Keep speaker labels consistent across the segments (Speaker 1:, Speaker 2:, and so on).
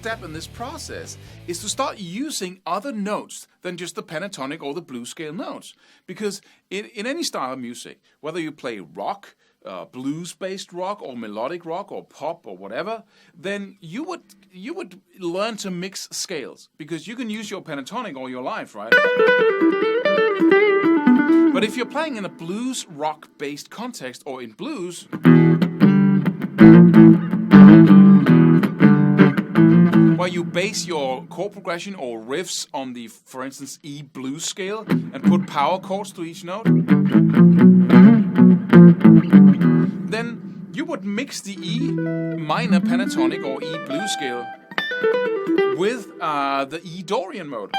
Speaker 1: step in this process is to start using other notes than just the pentatonic or the blues scale notes. Because in any style of music, whether you play rock, blues-based rock or melodic rock or pop or whatever, then you would learn to mix scales, because you can use your pentatonic all your life, right? But if you're playing in a blues rock-based context or in blues, where you base your chord progression or riffs on the, for instance, E blues scale and put power chords to each note, then you would mix the E minor pentatonic or E blues scale with the E Dorian mode.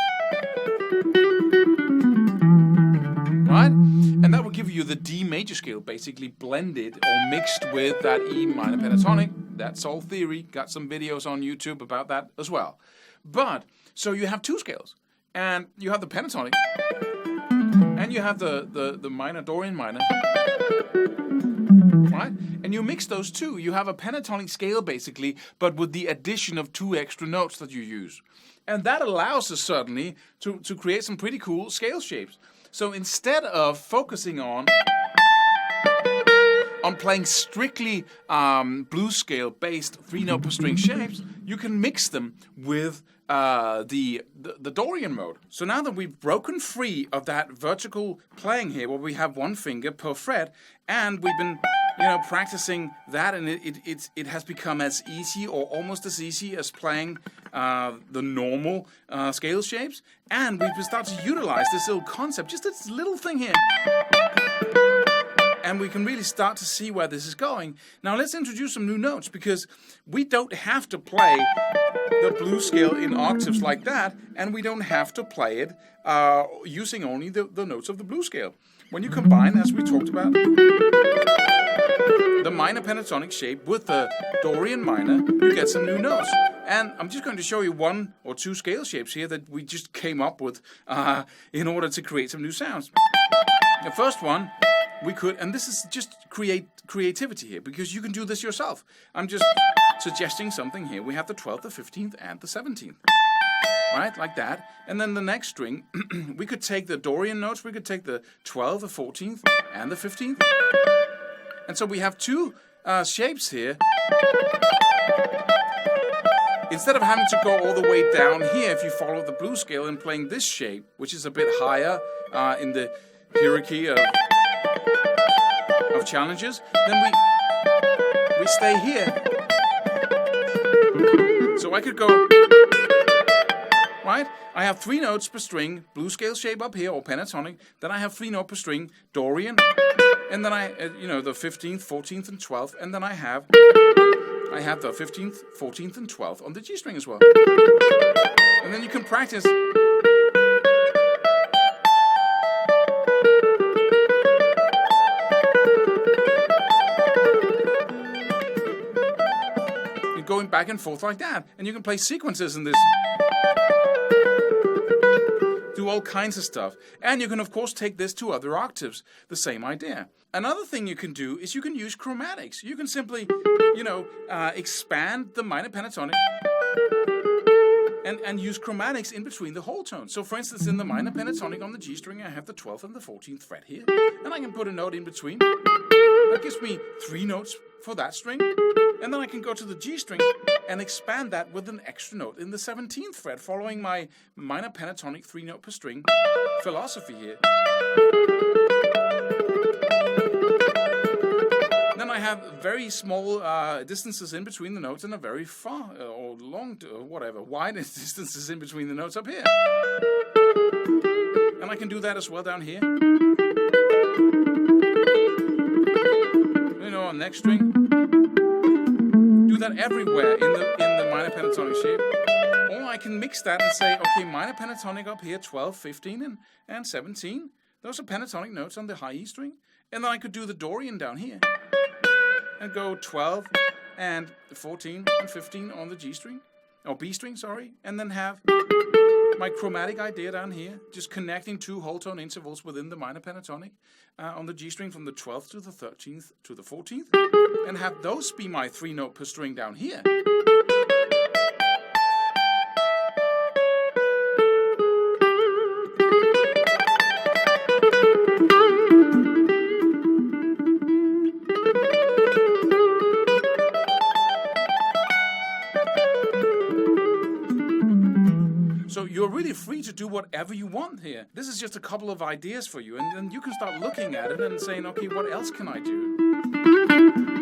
Speaker 1: Right? And that will give you the D major scale basically blended or mixed with that E minor pentatonic. That's all theory. Got some videos on YouTube about that as well. But, so you have two scales. And you have the pentatonic. And you have the minor, Dorian minor. Right? And you mix those two. You have a pentatonic scale basically, but with the addition of two extra notes that you use. And that allows us certainly to create some pretty cool scale shapes. So instead of focusing on playing strictly blues scale based 3-note per string shapes, you can mix them with the Dorian mode. So now that we've broken free of that vertical playing here, where we have one finger per fret, and we've been practicing that, and it has become as easy or almost as easy as playing the normal scale shapes, and we've started to utilize this little concept, just this little thing here. And we can really start to see where this is going. Now let's introduce some new notes, because we don't have to play the blues scale in octaves like that, and we don't have to play it using only the notes of the blues scale. When you combine, as we talked about, the minor pentatonic shape with the Dorian minor, you get some new notes. And I'm just going to show you one or two scale shapes here that we just came up with in order to create some new sounds. The first one, we could, and this is just creativity here, because you can do this yourself. I'm just suggesting something here. We have the 12th, the 15th, and the 17th. Right, like that. And then the next string, we could take the Dorian notes, we could take the 12th, the 14th, and the 15th. And so we have two shapes here. Instead of having to go all the way down here, if you follow the blues scale and playing this shape, which is a bit higher in the hierarchy of challenges, then we stay here. So I could go, right? I have 3 notes per string, blues scale shape up here, or pentatonic. Then I have 3 notes per string, Dorian. And then the 15th, 14th, and 12th. And then I have the 15th, 14th, and 12th on the G string as well. And then you can practice. Going back and forth like that, and you can play sequences in this, do all kinds of stuff, and you can of course take this to other octaves, the same idea. Another thing you can do is you can use chromatics. You can simply expand the minor pentatonic and use chromatics in between the whole tones. So for instance, in the minor pentatonic on the G string, I have the 12th and the 14th fret here, and I can put a note in between. That gives me 3 notes for that string. And then I can go to the G string and expand that with an extra note in the 17th fret, following my minor pentatonic 3-note per string philosophy here. Then I have very small distances in between the notes, and a very far or long, wide distances in between the notes up here. And I can do that as well down here. On next string. Do that everywhere in the minor pentatonic shape. Or I can mix that and say, okay, minor pentatonic up here, 12, 15, and 17. Those are pentatonic notes on the high E string. And then I could do the Dorian down here. And go 12 and 14 and 15 on the G string. Or B string, sorry. And then have my chromatic idea down here, just connecting 2 whole tone intervals within the minor pentatonic on the G string from the 12th to the 13th to the 14th, and have those be my 3-note per string down here. to do whatever you want here. This is just a couple of ideas for you, and then you can start looking at it and saying, okay, what else can I do?